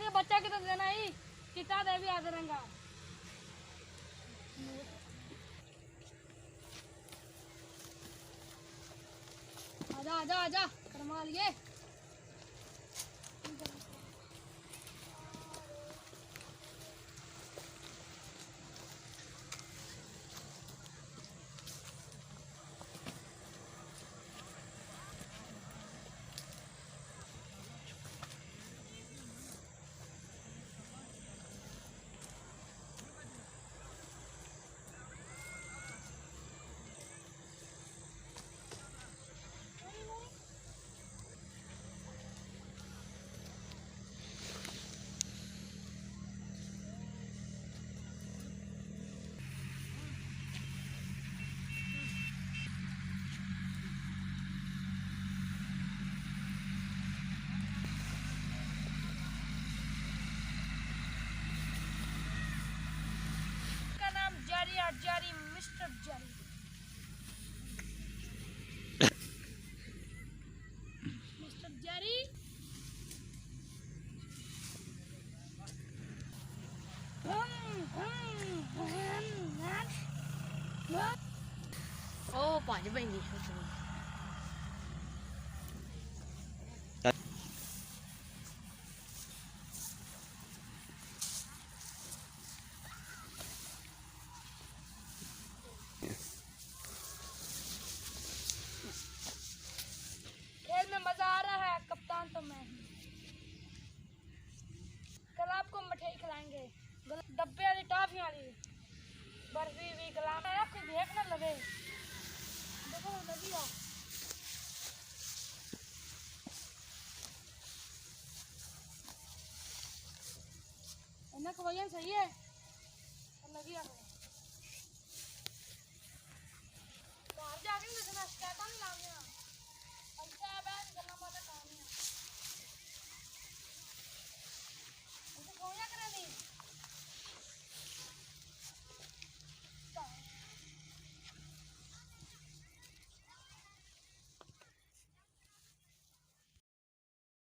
ये बच्चा की तो देना ही किता देवी आदरंगा। आजा आजा आजा करमा लिए। जारी मिस्टर जारी मिस्टर जारी ओ पांच पैंदी खेल में मजा आ रहा है, कप्तान तो मैं ही। कल आपको मिठाई खिलाएंगे, डब्बे वाली टॉफी वाली बर्फी भी खिलाना है, कोई देख ना लगे। देखो नदी आ इन्हें खवाइया सही है नदी आ बाहर जाके देखना शिकायत नहीं लाऊंगा। अच्छा